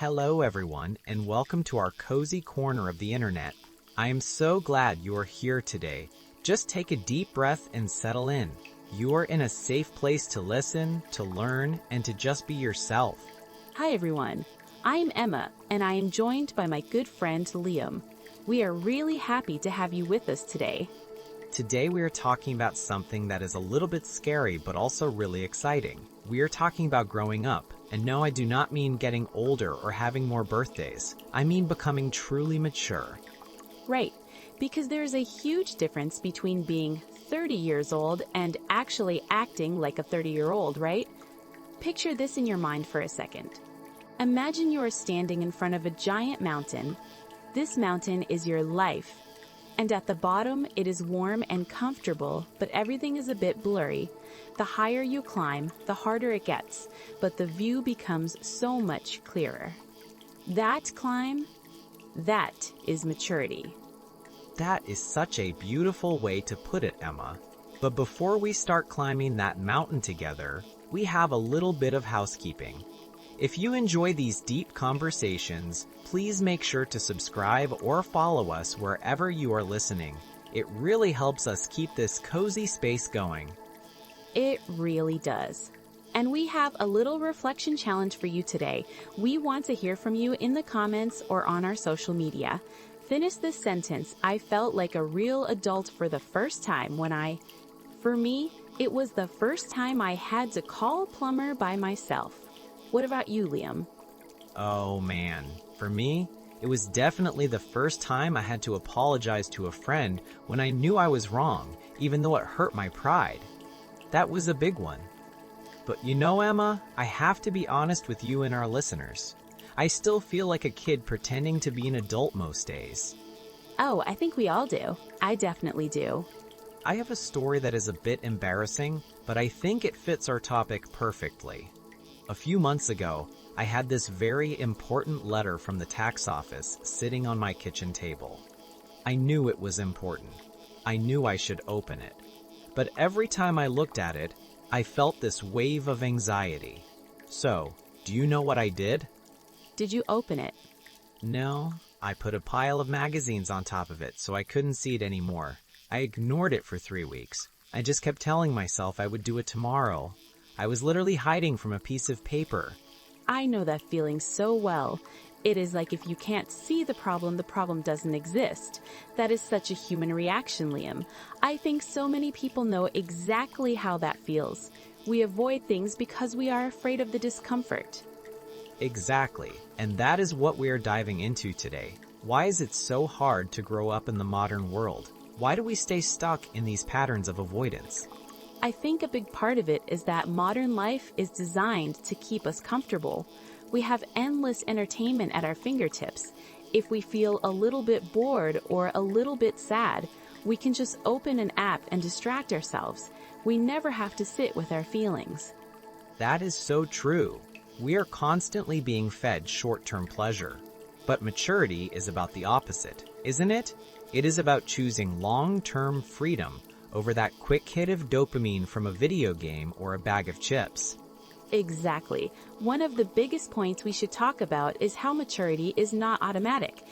Hello everyone, and welcome to our cozy corner of the internet. I am so glad you are here today. Just take a deep breath and settle in. You are in a safe place to listen, to learn, and to just be yourself. Hi everyone, I am Emma, and I am joined by my good friend Liam. We are really happy to have you with us today. Today we are talking about something that is a little bit scary but also really exciting. We are talking about growing up. And no, I do not mean getting older or having more birthdays. I mean becoming truly mature. Right, because there is a huge difference between being 30 years old and actually acting like a 30-year-old, right? Picture this in your mind for a second. Imagine you are standing in front of a giant mountain. This mountain is your life. And at the bottom, it is warm and comfortable, but everything is a bit blurry. The higher you climb, the harder it gets, but the view becomes so much clearer. That climb, that is maturity. That is such a beautiful way to put it, Emma. But before we start climbing that mountain together, we have a little bit of housekeeping. If you enjoy these deep conversations, please make sure to subscribe or follow us wherever you are listening. It really helps us keep this cozy space going. It really does. And we have a little reflection challenge for you today. We want to hear from you in the comments or on our social media. Finish this sentence. I felt like a real adult for the first time when For me, it was the first time I had to call a plumber by myself. What about you, Liam? Oh man, for me, it was definitely the first time I had to apologize to a friend when I knew I was wrong, even though it hurt my pride. That was a big one. But you know, Emma, I have to be honest with you and our listeners. I still feel like a kid pretending to be an adult most days. Oh, I think we all do. I definitely do. I have a story that is a bit embarrassing, but I think it fits our topic perfectly. A few months ago, I had this very important letter from the tax office sitting on my kitchen table. I knew it was important. I knew I should open it. But every time I looked at it, I felt this wave of anxiety. So, do you know what I did? Did you open it? No, I put a pile of magazines on top of it so I couldn't see it anymore. I ignored it for 3 weeks. I just kept telling myself I would do it tomorrow. I was literally hiding from a piece of paper. I know that feeling so well. It is like if you can't see the problem doesn't exist. That is such a human reaction, Liam. I think so many people know exactly how that feels. We avoid things because we are afraid of the discomfort. Exactly, and that is what we are diving into today. Why is it so hard to grow up in the modern world? Why do we stay stuck in these patterns of avoidance? I think a big part of it is that modern life is designed to keep us comfortable. We have endless entertainment at our fingertips. If we feel a little bit bored or a little bit sad, we can just open an app and distract ourselves. We never have to sit with our feelings. That is so true. We are constantly being fed short-term pleasure. But maturity is about the opposite, isn't it? It is about choosing long-term freedom over that quick hit of dopamine from a video game or a bag of chips. Exactly. One of the biggest points we should talk about is how maturity is not automatic.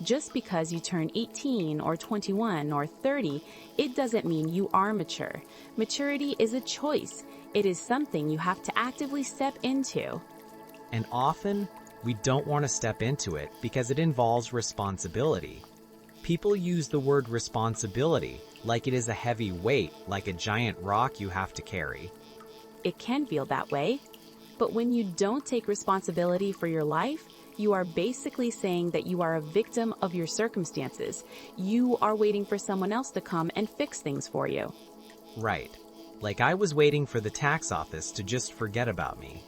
Just because you turn 18 or 21 or 30, it doesn't mean you are mature. Maturity is a choice. It is something you have to actively step into. And often, we don't want to step into it because it involves responsibility. People use the word responsibility like it is a heavy weight, like a giant rock you have to carry. It can feel that way. But when you don't take responsibility for your life, you are basically saying that you are a victim of your circumstances. You are waiting for someone else to come and fix things for you. Right. Like I was waiting for the tax office to just forget about me.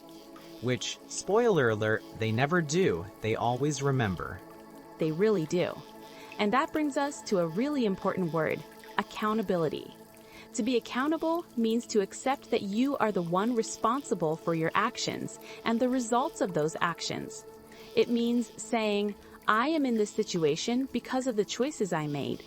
Which, spoiler alert, they never do. They always remember. They really do. And that brings us to a really important word, accountability. To be accountable means to accept that you are the one responsible for your actions and the results of those actions. It means saying, I am in this situation because of the choices I made.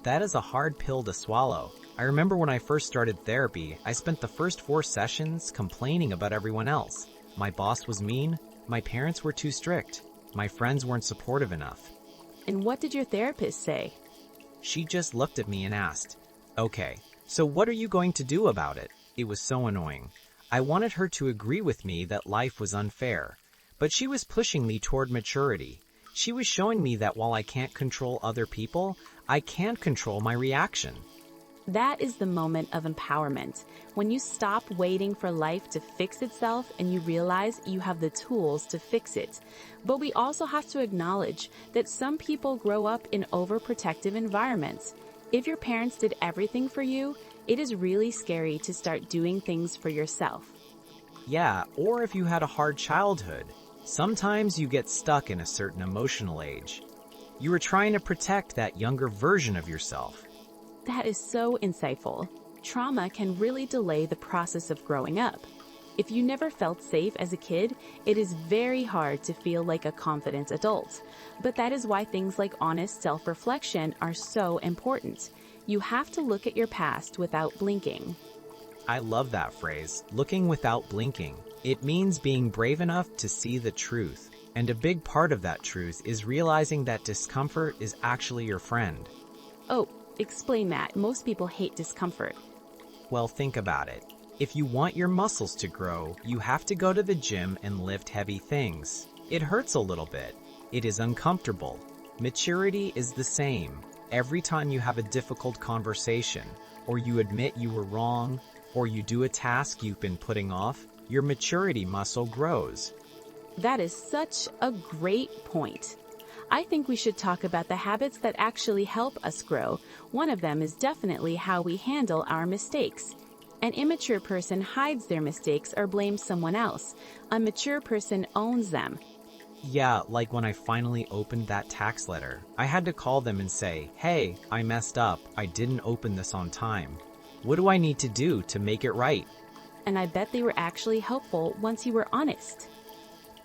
That is a hard pill to swallow. I remember when I first started therapy, I spent the first 4 sessions complaining about everyone else. My boss was mean, My parents were too strict. My friends weren't supportive enough. And what did your therapist say? She just looked at me and asked, "Okay, so what are you going to do about it?" It was so annoying. I wanted her to agree with me that life was unfair, but she was pushing me toward maturity. She was showing me that while I can't control other people, I can control my reaction. That is the moment of empowerment, when you stop waiting for life to fix itself and you realize you have the tools to fix it. But we also have to acknowledge that some people grow up in overprotective environments. If your parents did everything for you, it is really scary to start doing things for yourself. Yeah, or if you had a hard childhood, sometimes you get stuck in a certain emotional age. You were trying to protect that younger version of yourself. That is so insightful. Trauma can really delay the process of growing up. If you never felt safe as a kid, it is very hard to feel like a confident adult. But that is why things like honest self-reflection are so important. You have to look at your past without blinking. I love that phrase, looking without blinking. It means being brave enough to see the truth. And a big part of that truth is realizing that discomfort is actually your friend. Oh, explain that. Most people hate discomfort. Well, think about it. If you want your muscles to grow, you have to go to the gym and lift heavy things. It hurts a little bit. It is uncomfortable. Maturity is the same. Every time you have a difficult conversation, or you admit you were wrong, or you do a task you've been putting off, your maturity muscle grows. That is such a great point. I think we should talk about the habits that actually help us grow. One of them is definitely how we handle our mistakes. An immature person hides their mistakes or blames someone else. A mature person owns them. Yeah, like when I finally opened that tax letter. I had to call them and say, "Hey, I messed up. I didn't open this on time. What do I need to do to make it right?" And I bet they were actually helpful once you were honest.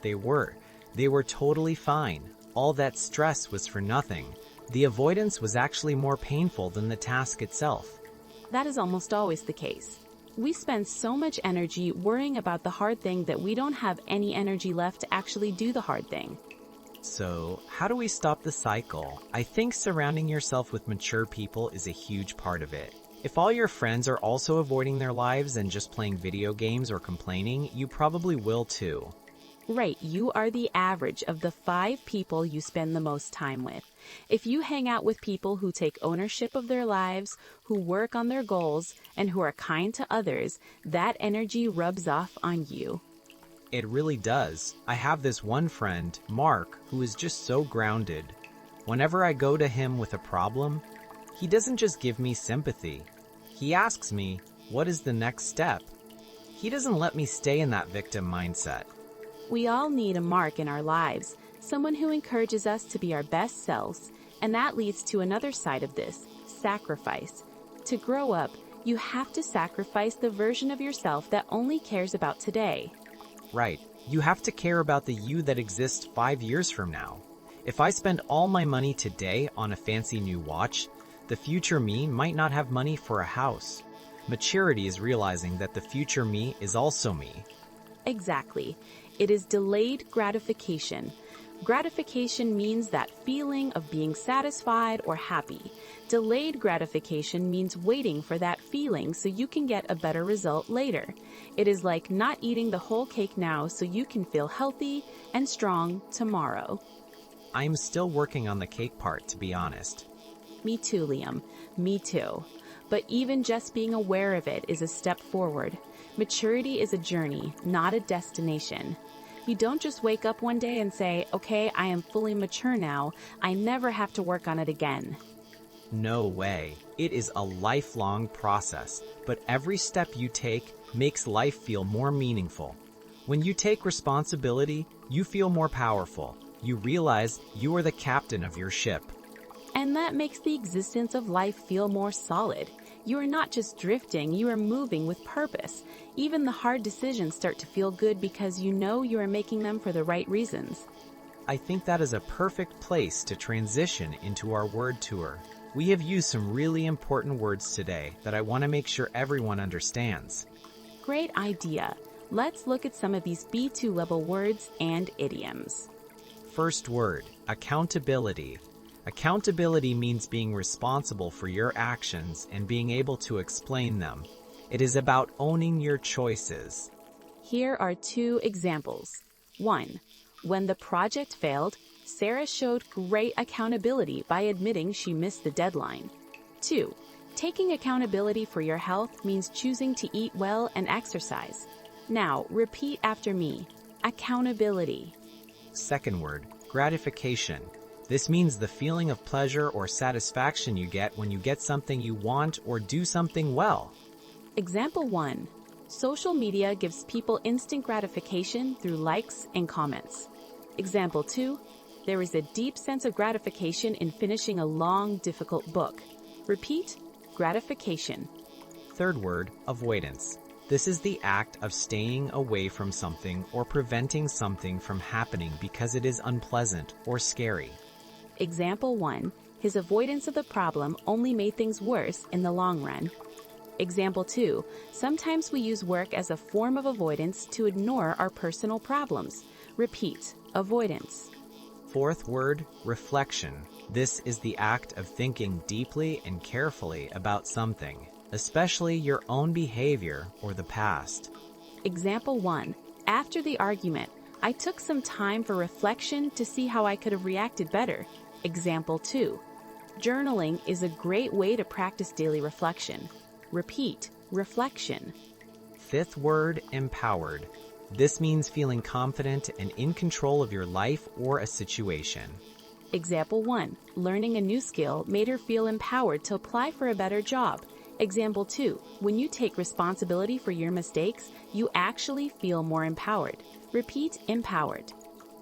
They were. They were totally fine. All that stress was for nothing. The avoidance was actually more painful than the task itself. That is almost always the case. We spend so much energy worrying about the hard thing that we don't have any energy left to actually do the hard thing. So, how do we stop the cycle? I think surrounding yourself with mature people is a huge part of it. If all your friends are also avoiding their lives and just playing video games or complaining, you probably will too. Right, you are the average of the 5 people you spend the most time with. If you hang out with people who take ownership of their lives, who work on their goals, and who are kind to others, that energy rubs off on you. It really does. I have this one friend, Mark, who is just so grounded. Whenever I go to him with a problem, he doesn't just give me sympathy. He asks me, what is the next step? He doesn't let me stay in that victim mindset. We all need a Mark in our lives, someone who encourages us to be our best selves, and that leads to another side of this, sacrifice. To grow up, you have to sacrifice the version of yourself that only cares about today. Right. You have to care about the you that exists 5 years from now. If I spend all my money today on a fancy new watch, the future me might not have money for a house. Maturity is realizing that the future me is also me. Exactly. It is delayed gratification. Gratification means that feeling of being satisfied or happy. Delayed gratification means waiting for that feeling so you can get a better result later. It is like not eating the whole cake now so you can feel healthy and strong tomorrow. I'm still working on the cake part, to be honest. Me too, Liam. Me too. But even just being aware of it is a step forward. Maturity is a journey, not a destination. You don't just wake up one day and say, okay, I am fully mature now. I never have to work on it again. No way. It is a lifelong process, but every step you take makes life feel more meaningful. When you take responsibility, you feel more powerful. You realize you are the captain of your ship. And that makes the existence of life feel more solid. You are not just drifting, you are moving with purpose. Even the hard decisions start to feel good because you know you are making them for the right reasons. I think that is a perfect place to transition into our word tour. We have used some really important words today that I want to make sure everyone understands. Great idea. Let's look at some of these B2 level words and idioms. First word, accountability. Accountability means being responsible for your actions and being able to explain them. It is about owning your choices. Here are 2 examples. 1. When the project failed, Sarah showed great accountability by admitting she missed the deadline. 2. Taking accountability for your health means choosing to eat well and exercise. Now, repeat after me. Accountability. Second word, gratification. This means the feeling of pleasure or satisfaction you get when you get something you want or do something well. Example 1. Social media gives people instant gratification through likes and comments. Example 2. There is a deep sense of gratification in finishing a long, difficult book. Repeat, gratification. Third word, avoidance. This is the act of staying away from something or preventing something from happening because it is unpleasant or scary. Example 1. His avoidance of the problem only made things worse in the long run. Example 2. Sometimes we use work as a form of avoidance to ignore our personal problems. Repeat, avoidance. Fourth word, reflection. This is the act of thinking deeply and carefully about something, especially your own behavior or the past. Example 1. After the argument, I took some time for reflection to see how I could have reacted better. Example 2. Journaling is a great way to practice daily reflection. Repeat, reflection. Fifth word, empowered. This means feeling confident and in control of your life or a situation. Example 1. Learning a new skill made her feel empowered to apply for a better job. Example 2. When you take responsibility for your mistakes, you actually feel more empowered. Repeat, empowered.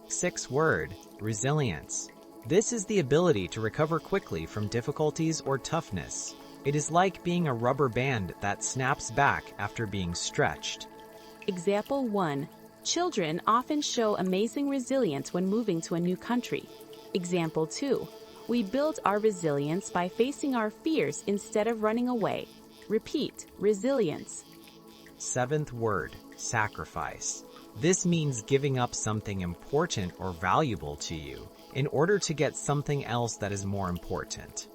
Sixth word, resilience. This is the ability to recover quickly from difficulties or toughness. It is like being a rubber band that snaps back after being stretched. Example 1. Children often show amazing resilience when moving to a new country. Example 2. We build our resilience by facing our fears instead of running away. Repeat, resilience. Seventh word, sacrifice. This means giving up something important or valuable to you in order to get something else that is more important.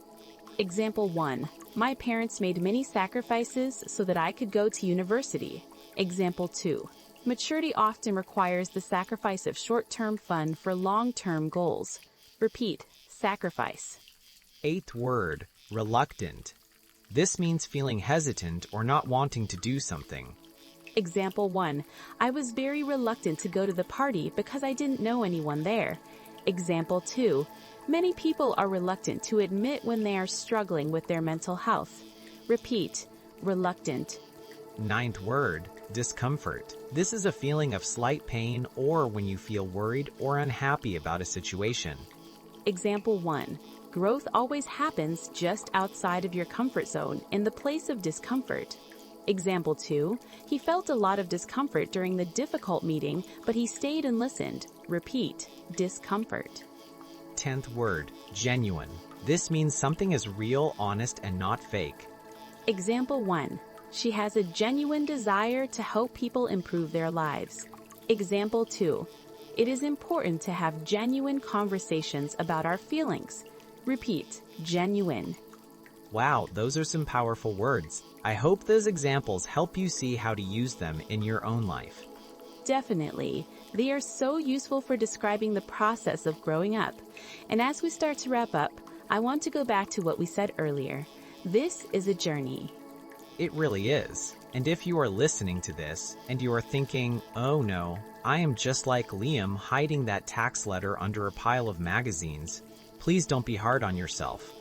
Example 1. My parents made many sacrifices so that I could go to university. Example 2. Maturity often requires the sacrifice of short-term fun for long-term goals. Repeat, sacrifice. Eighth word, reluctant. This means feeling hesitant or not wanting to do something. Example 1. I was very reluctant to go to the party because I didn't know anyone there. Example 2. Many people are reluctant to admit when they are struggling with their mental health. Repeat, reluctant. Ninth word, discomfort. This is a feeling of slight pain or when you feel worried or unhappy about a situation. Example 1. Growth always happens just outside of your comfort zone, in the place of discomfort. Example 2. He felt a lot of discomfort during the difficult meeting, but he stayed and listened. Repeat, discomfort. 10th word, genuine. This means something is real, honest, and not fake. Example 1. She has a genuine desire to help people improve their lives. Example 2. It is important to have genuine conversations about our feelings. Repeat, genuine. Wow, those are some powerful words. I hope those examples help you see how to use them in your own life. Definitely. They are so useful for describing the process of growing up. And as we start to wrap up, I want to go back to what we said earlier. This is a journey. It really is. And if you are listening to this and you are thinking, oh no, I am just like Liam hiding that tax letter under a pile of magazines, please don't be hard on yourself.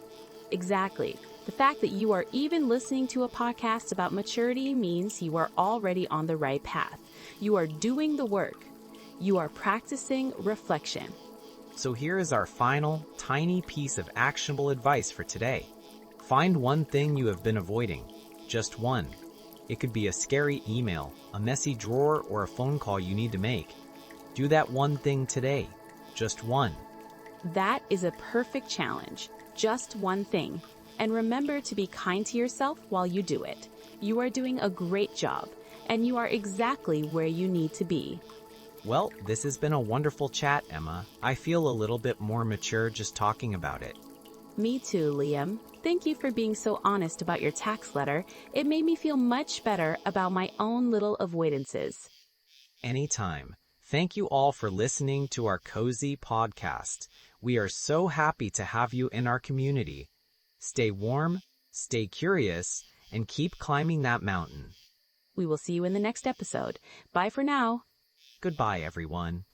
Exactly. The fact that you are even listening to a podcast about maturity means you are already on the right path. You are doing the work. You are practicing reflection. So here is our final, tiny piece of actionable advice for today. Find one thing you have been avoiding. Just one. It could be a scary email, a messy drawer, or a phone call you need to make. Do that one thing today. Just one. That is a perfect challenge. Just one thing. And remember to be kind to yourself while you do it. You are doing a great job. and you are exactly where you need to be. Well, this has been a wonderful chat, Emma. I feel a little bit more mature just talking about it. Me too, Liam. Thank you for being so honest about your tax letter. It made me feel much better about my own little avoidances. Anytime. Thank you all for listening to our cozy podcast. We are so happy to have you in our community. Stay warm, stay curious, and keep climbing that mountain. We will see you in the next episode. Bye for now. Goodbye, everyone.